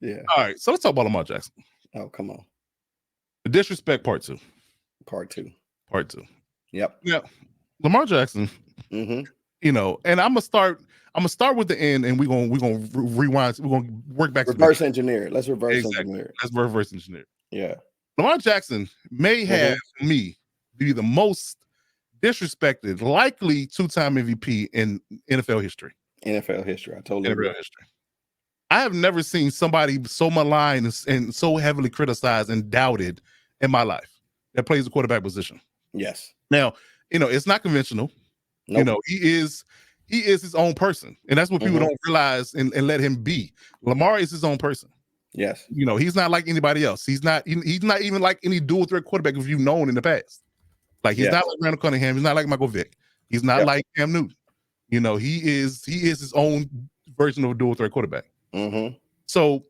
Yeah. All right, so let's talk about Lamar Jackson. Oh, come on. The disrespect part 2. Part 2. Part 2. Yep. Yeah. Lamar Jackson, Mm-hmm. you know, and I'm gonna start with the end, and we're gonna rewind, we're gonna work back Reverse to engineer. Let's reverse engineer. Let's reverse engineer. Yeah. Lamar Jackson may have me be the most disrespected, likely 2-time MVP in NFL history. NFL history. I totally agree. NFL history. I have never seen somebody so maligned and so heavily criticized and doubted in my life that plays the quarterback position. Yes. Now, you know, it's not conventional. Nope. You know, he is his own person. And that's what people don't realize and let him be. Lamar is his own person. Yes. You know, he's not like anybody else. He's not even like any dual threat quarterback if you've known in the past. Like he's not like Randall Cunningham. He's not like Michael Vick. He's not like Cam Newton. You know, he is his own version of a dual threat quarterback. So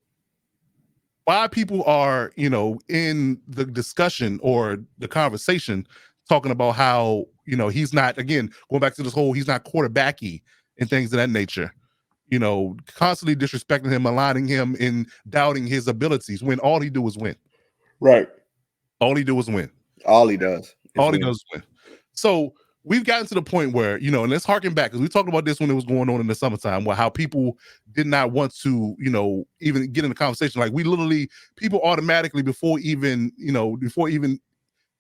why people are, you know, in the discussion or the conversation talking about how, you know, he's not, again, going back to this whole, he's not quarterbacky and things of that nature, you know, constantly disrespecting him, aligning him, and doubting his abilities when all he do is win. Right. All he do is win. All he does. All he does is win. So we've gotten to the point where, you know, and let's harken back, because we talked about this when it was going on in the summertime, where how people did not want to, you know, even get in the conversation. Like people automatically before even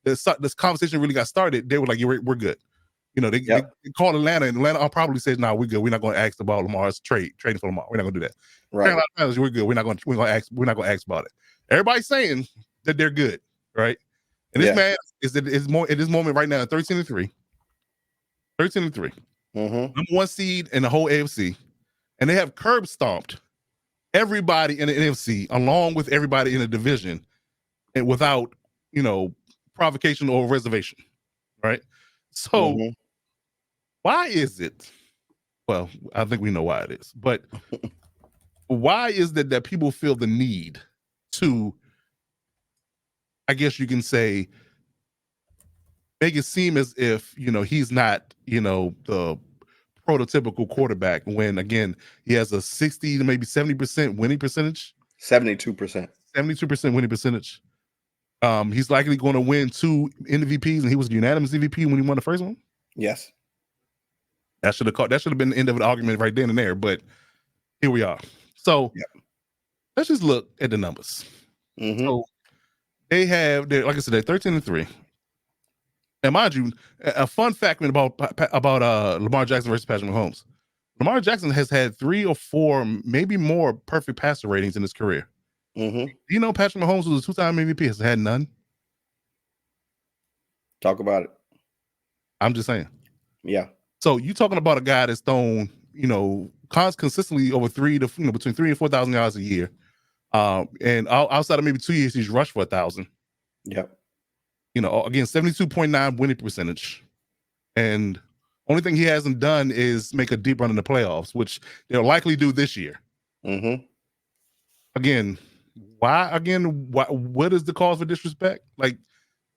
this conversation really got started, they were like, we're good. You know, they called Atlanta, and Atlanta probably said, "No, we're good. We're not going to ask about Lamar's trading for Lamar. We're not going to do that. Right? We're good. We're not going to ask about it." Everybody's saying that they're good, right? And this man is more at this moment right now 13-3. 13-3. Number 1 seed in the whole AFC, and they have curb stomped everybody in the NFC along with everybody in the division, and without, you know, provocation or reservation, right? So why is it? Well, I think we know why it is, but why is that people feel the need to, I guess you can say, make it seem as if, you know, he's not, you know, the prototypical quarterback when, again, he has a 60 to maybe 70% winning percentage. 72%. 72% winning percentage. He's likely going to win 2 MVPs, and he was unanimous MVP when he won the first one. Yes. That should have been the end of the argument right then and there, but here we are. So let's just look at the numbers. So like I said, they're 13-3. And mind you, a fun fact about Lamar Jackson versus Patrick Mahomes. Lamar Jackson has had 3 or 4, maybe more perfect passer ratings in his career. You know, Patrick Mahomes was a 2-time MVP, has had none. Talk about it. I'm just saying. Yeah. So you talking about a guy that's thrown, you know, consistently over between 3,000 and 4,000 yards a year. And outside of maybe 2 years, he's rushed for 1,000. Yep. You know, again, 72.9 winning percentage. And only thing he hasn't done is make a deep run in the playoffs, which they'll likely do this year. Again, why? What is the cause for disrespect? Like,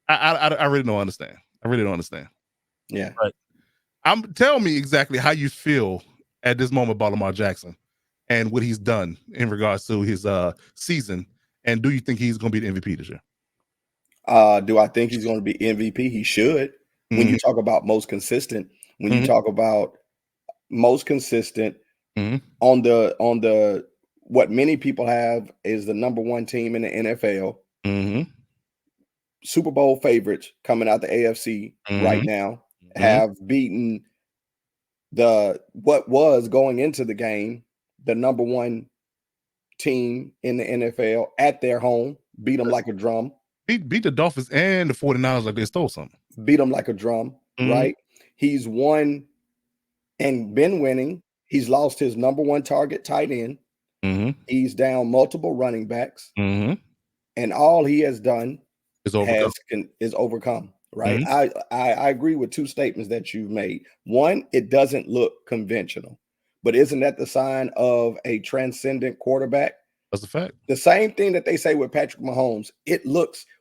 I really don't understand. I really don't understand. Yeah. Right. Tell me exactly how you feel at this moment about Lamar Jackson and what he's done in regards to his season. And do you think he's going to be the MVP this year? Do I think he's going to be MVP? He should. When you talk about most consistent, when you talk about most consistent on the what many people have is the number 1 team in the NFL. Super Bowl favorites coming out the AFC right now have beaten what was going into the game the number 1 team in the NFL at their home, beat them like a drum. Beat the Dolphins and the 49ers like they stole something. Beat them like a drum, right? He's won and been winning. He's lost his number 1 target tight end. He's down multiple running backs. And all he has done is overcome, right? I agree with 2 statements that you've made. One, it doesn't look conventional, but isn't that the sign of a transcendent quarterback? That's a fact. The same thing that they say with Patrick Mahomes.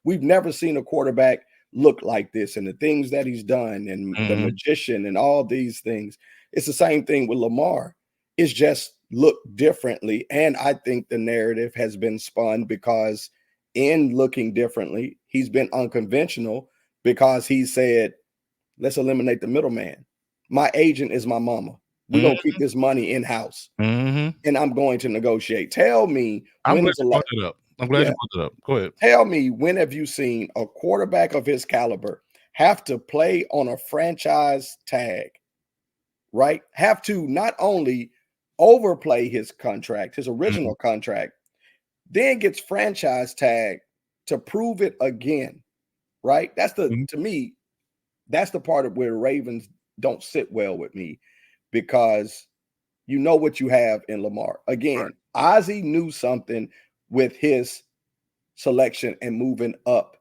We've never seen a quarterback look like this, and the things that he's done, and the magician, and all these things. It's the same thing with Lamar. It's just look differently. And I think the narrative has been spun because in looking differently, he's been unconventional because he said, let's eliminate the middleman. My agent is my mama. We're going to keep this money in-house. And I'm going to negotiate. Tell me when is it? I'm glad you brought it up. Go ahead. Tell me, when have you seen a quarterback of his caliber have to play on a franchise tag, right? Have to not only overplay his contract, his original contract, then gets franchise tag to prove it again, right? That's to me, that's the part of where the Ravens don't sit well with me, because you know what you have in Lamar. Again, Ozzie knew something with his selection and moving up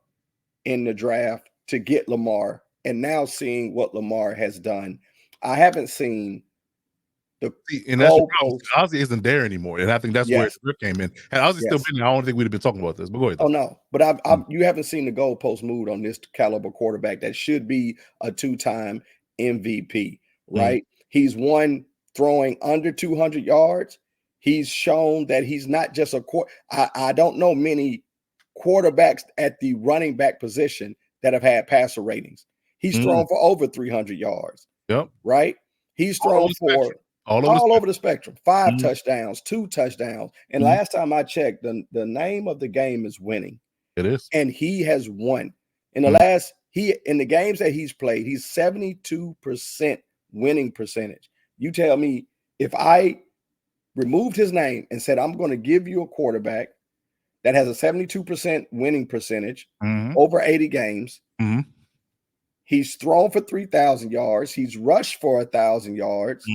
in the draft to get Lamar, and now seeing what Lamar has done, I haven't seen the goalpost. Ozzie isn't there anymore, and I think that's where Rick came in. And Ozzie's still been there, I don't think we'd have been talking about this. But go ahead. Oh no, but you haven't seen the goalpost moved on this caliber quarterback that should be a 2-time MVP, right? He's won throwing under 200 yards. He's shown that he's not just a I don't know many quarterbacks at the running back position that have had passer ratings. He's thrown for over 300 yards. Right? He's thrown for all over the spectrum. 5 touchdowns, 2 touchdowns. And last time I checked, the name of the game is winning. It is. And he has won. In the in the games that he's played, he's 72% winning percentage. You tell me, if I removed his name and said, I'm going to give you a quarterback that has a 72% winning percentage over 80 games. He's thrown for 3,000 yards. He's rushed for 1,000 yards.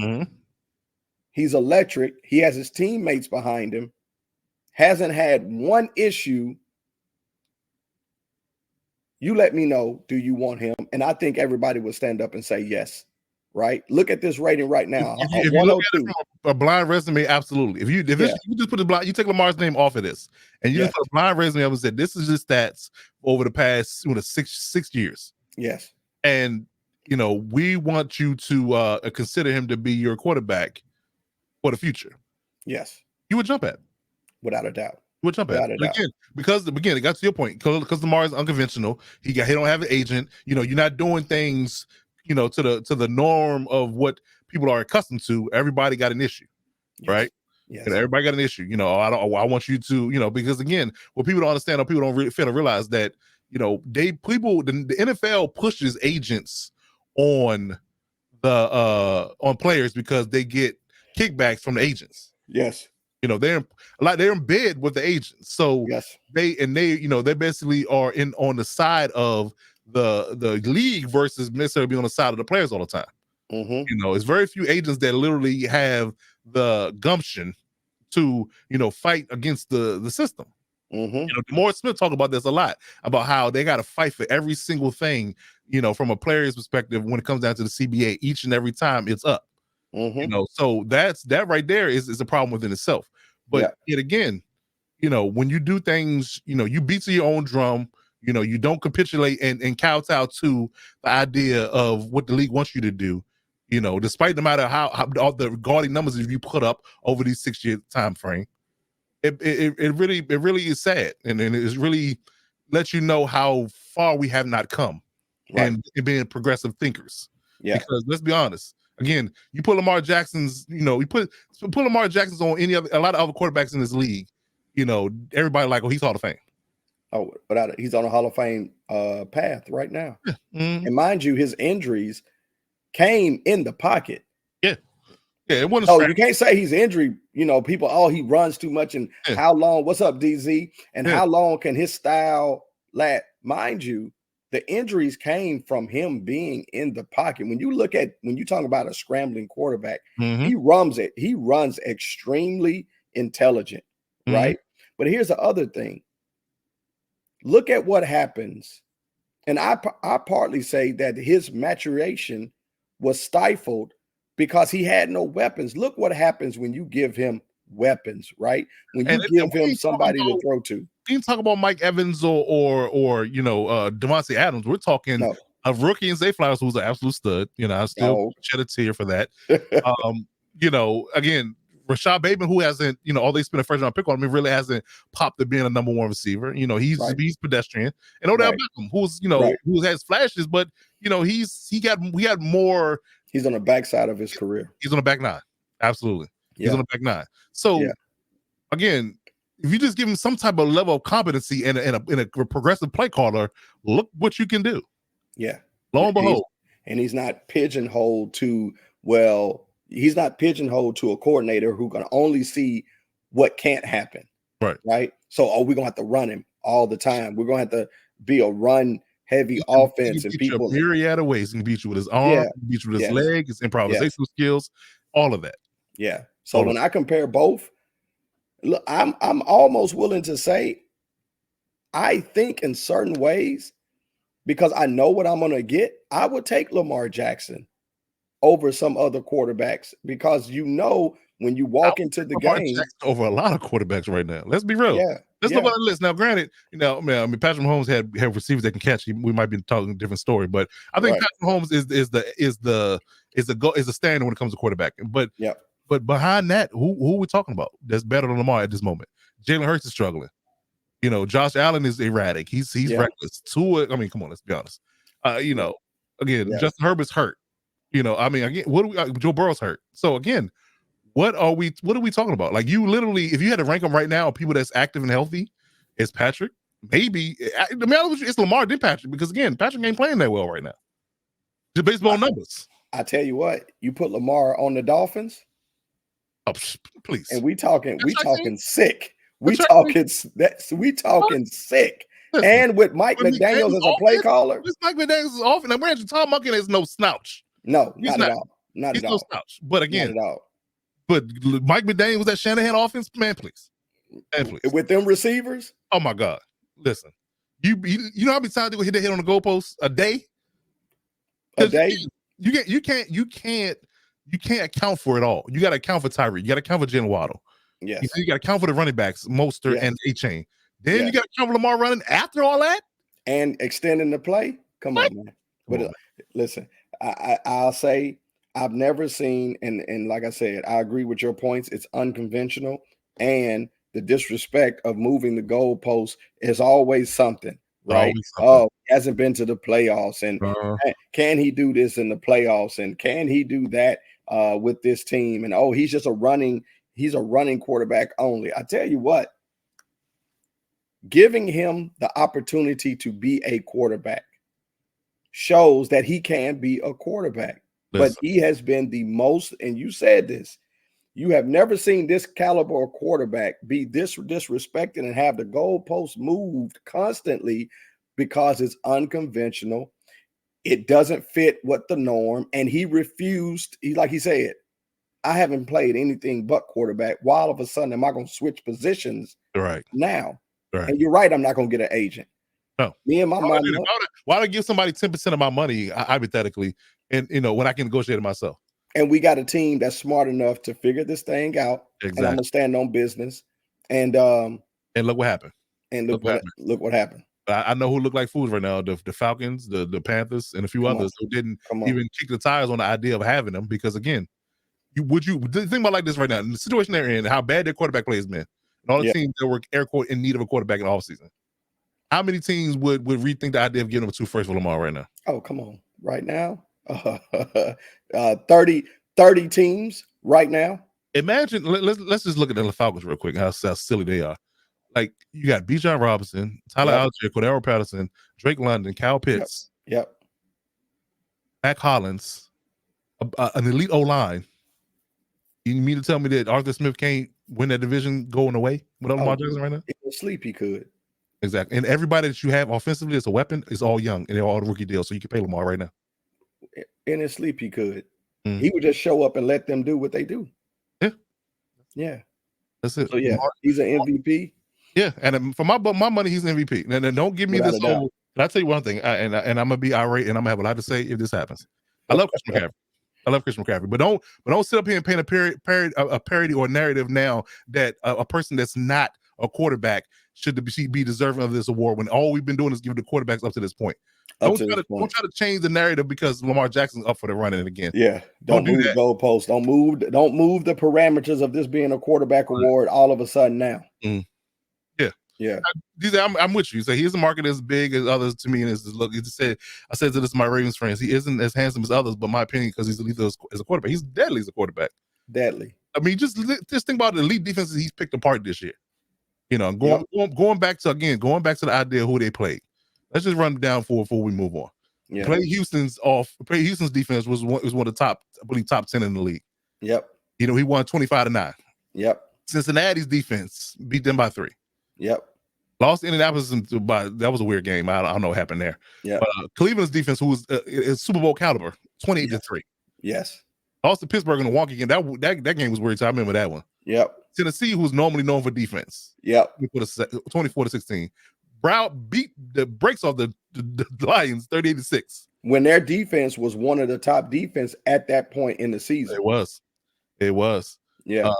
He's electric. He has his teammates behind him. Hasn't had one issue. You let me know, do you want him? And I think everybody would stand up and say yes. Right? Look at this rating right now. If you look at it from a blind resume, absolutely. If you just put the blind, you take Lamar's name off of this, and you just put a blind resume up and said, this is his stats over the past 6 years. Yes. And we want you to consider him to be your quarterback for the future. Yes. You would jump at. Without a doubt. You would jump at. Again, because it got to your point, because Lamar is unconventional. He don't have an agent. You're not doing things to the norm of what people are accustomed to. Everybody got an issue, right? Yes. Everybody got an issue. I want you to, because again, what people don't understand, or people don't really fail to realize that, the NFL pushes agents on on players because they get kickbacks from the agents. Yes. They're in bed with the agents. So they basically are on the side of the league versus necessarily be on the side of the players all the time. It's very few agents that literally have the gumption to fight against the system. Morris Smith talked about this a lot, about how they got to fight for every single thing, from a player's perspective when it comes down to the CBA each and every time it's up. So that right there is a problem within itself. But yet again, when you do things, you beat to your own drum. You don't capitulate and kowtow to the idea of what the league wants you to do. Despite no matter how all the gaudy numbers that you put up over these 6-year time frame, it really is sad, and it really lets you know how far we have not come, and being progressive thinkers. Because let's be honest. Again, you put Lamar Jackson's, you put Lamar Jackson's on a lot of other quarterbacks in this league. Everybody like, he's Hall of Fame. Oh, but he's on a Hall of Fame path right now. And mind you, his injuries came in the pocket. It wasn't. So you can't say he's injury. People, he runs too much. And how long? What's up, DZ? And how long can his style last? Mind you, the injuries came from him being in the pocket. When you talk about a scrambling quarterback, he runs it. He runs extremely intelligent, right? But here's the other thing. Look at what happens. And I partly say that his maturation was stifled because he had no weapons. Look what happens when you give him weapons, right? When you give him somebody to throw to. We didn't talk about Mike Evans or Devontae Adams. We're talking of rookie and Zay Flowers, who's an absolute stud. I still shed a tear for that. Again, Rashad Bateman, who hasn't, although they spent a first round pick on him, he really hasn't popped to being a number one receiver. He's pedestrian. And Odell Beckham, who's who has flashes, but he got more. He's on the backside of his career. He's on the back nine. Absolutely. He's on the back nine. So again, if you just give him some type of level of competency and a progressive play caller, look what you can do. Yeah. Lo and behold. And he's not pigeonholed to, he's not pigeonholed to a coordinator who can only see what can't happen. Right. So, we're going to have to run him all the time. We're going to have to be a run heavy offense. He can beat you a myriad of ways. He can beat you with his arm, he can beat you with his leg, his improvisational skills, all of that. Yeah. So when I compare both, look, I'm almost willing to say, I think in certain ways, because I know what I'm going to get, I would take Lamar Jackson over some other quarterbacks, because when you walk into the game over a lot of quarterbacks right now. Let's be real. Let's look at the list. Now, granted, Patrick Mahomes have receivers that can catch. We might be talking a different story, but I think Patrick Mahomes is the standard when it comes to quarterbacking. But behind that, who are we talking about that's better than Lamar at this moment? Jalen Hurts is struggling. Josh Allen is erratic. He's reckless. Tua, come on, let's be honest. Again, Justin Herbert's hurt. Again, Joe Burrow's hurt. So again, what are we talking about? Like, you literally, if you had to rank them right now, people that's active and healthy, it's Patrick. Maybe it's Lamar then Patrick, because again, Patrick ain't playing that well right now. Just baseball numbers. I tell you what, you put Lamar on the Dolphins. Oh, please. And we talking sick. We talking sick. Listen, and with Mike McDaniels as a play caller. Mike McDaniels is off, and I'm granted, Tom Monken is no slouch. No, not at all. Not at all. No slouch. But again, not at all. But Mike McDaniels was that Shanahan offense, man. Please. With them receivers. Oh my God! Listen, you know how many times they go hit the hit on the goalpost a day? A day. You can't account for it all. You got to account for Tyree. You got to account for Jalen Waddle. Yes. You got to account for the running backs, Mostert and A-Chain. Then you got to account for Lamar running after all that and extending the play. Come on, man. But listen, I'll say I've never seen, and like I said, I agree with your points. It's unconventional, and the disrespect of moving the goalpost is always something, right? Oh, he hasn't been to the playoffs, and can he do this in the playoffs? And can he do that with this team? And he's just a running quarterback only. I tell you what, giving him the opportunity to be a quarterback shows that he can be a quarterback. But he has been the most, and you said this, you have never seen this caliber of quarterback be disrespected and have the goalposts moved constantly, because it's unconventional. It doesn't fit what the norm. And he refused. Like he said, I haven't played anything but quarterback. Why all of a sudden am I going to switch positions now? Right. And you're right, I'm not going to get an agent. No. Me and my money. Why would I give somebody 10% of my money, hypothetically, and when I can negotiate it myself? And we got a team that's smart enough to figure this thing out. Exactly. And I'm gonna stand on business. And look what happened. And look what happened. I know who look like fools right now: the Falcons, the Panthers, and a few others who didn't even kick the tires on the idea of having them. Because again, think about like this right now, in the situation they're in, how bad their quarterback play has been, and all the teams that were air quote in need of a quarterback in the offseason. How many teams would rethink the idea of giving them a 2 first for Lamar right now? Oh, come on. Right now? 30 teams right now. Imagine, let's just look at the Falcons real quick, how silly they are. Like, you got Bijan Robinson, Tyler Algier, Cordero Patterson, Drake London, Kyle Pitts, Mac Hollins, an elite O-line. You mean to tell me that Arthur Smith can't win that division going away without Lamar Jackson right now? In sleep, he could. Exactly. And everybody that you have offensively as a weapon is all young, and they're all the rookie deals, so you can pay Lamar right now. In his sleep, he could. He would just show up and let them do what they do. Yeah. That's it. So Lamar, he's an MVP. Yeah, and for my money, he's an MVP. And don't give me this whole. Can I tell you one thing? And I'm gonna be irate, and I'm gonna have a lot to say if this happens. I love Christian McCaffrey. But don't sit up here and paint a parody or narrative now that a person that's not a quarterback should be deserving of this award when all we've been doing is giving the quarterbacks up to this point. Don't try to change the narrative because Lamar Jackson's up for the running again. Yeah, don't move the goalposts. Don't move the parameters of this being a quarterback award all of a sudden now. Yeah. I'm with you. So he isn't marketed as big as others to me. And look, I said to this to my Ravens friends, he isn't as handsome as others, but my opinion, because he's elite as a quarterback. He's deadly as a quarterback. Deadly. I mean, just think about the elite defenses he's picked apart this year. Going back to the idea of who they played. Let's just run it down before we move on. Yeah. Play Houston's defense was one of the top, I believe, top 10 in the league. Yep. He won 25-9. Yep. Cincinnati's defense beat them by 3. Yep. Lost Indianapolis that was a weird game. I don't know what happened there. Yeah. But Cleveland's defense, who was Super Bowl caliber, 28-3. Yes. Lost to Pittsburgh in the wonky game. That game was weird. So I remember that one. Yep. Tennessee, who's normally known for defense. Yep. 24-16. Brown beat the brakes off the Lions 38-6. When their defense was one of the top defense at that point in the season. It was. Yeah.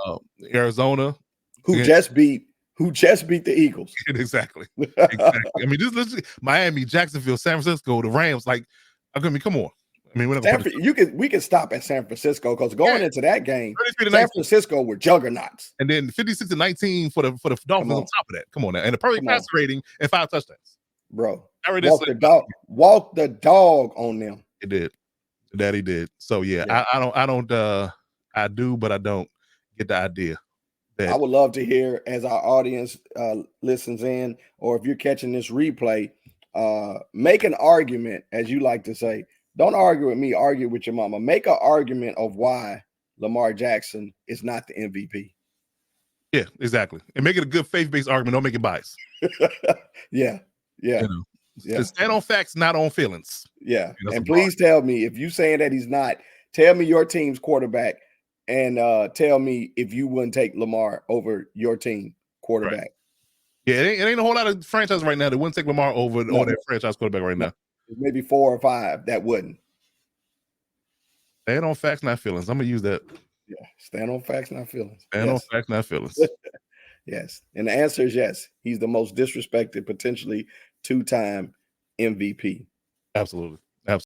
Arizona, who just beat the Eagles. Exactly. I mean, just Miami, Jacksonville, San Francisco, the Rams. Like, I mean, come on. I mean, we can stop at San Francisco because going into that game, San Francisco were juggernauts. And then 56-19 for the Dolphins on top of that. Come on now. And the perfect passer rating and 5 touchdowns. Bro. Walk the dog on them. It did. Daddy did. So yeah. I do, but I don't get the idea. I would love to hear, as our audience listens in, or if you're catching this replay, make an argument, as you like to say. Don't argue with me, argue with your mama. Make an argument of why Lamar Jackson is not the MVP. Yeah, exactly. And make it a good faith-based argument. Don't make it biased. Yeah. Stand on facts, not on feelings. Yeah. And please tell me, if you saying that he's not, tell me your team's quarterback and tell me if you wouldn't take Lamar over your team quarterback. Right. Yeah, it ain't a whole lot of franchises right now that wouldn't take Lamar over their franchise quarterback right now. Maybe 4 or 5 that wouldn't. Stand on facts, not feelings. I'm gonna use that. Yeah, stand on facts, not feelings. Stand on facts, not feelings. Yes, and the answer is yes. He's the most disrespected, potentially 2-time MVP. Absolutely.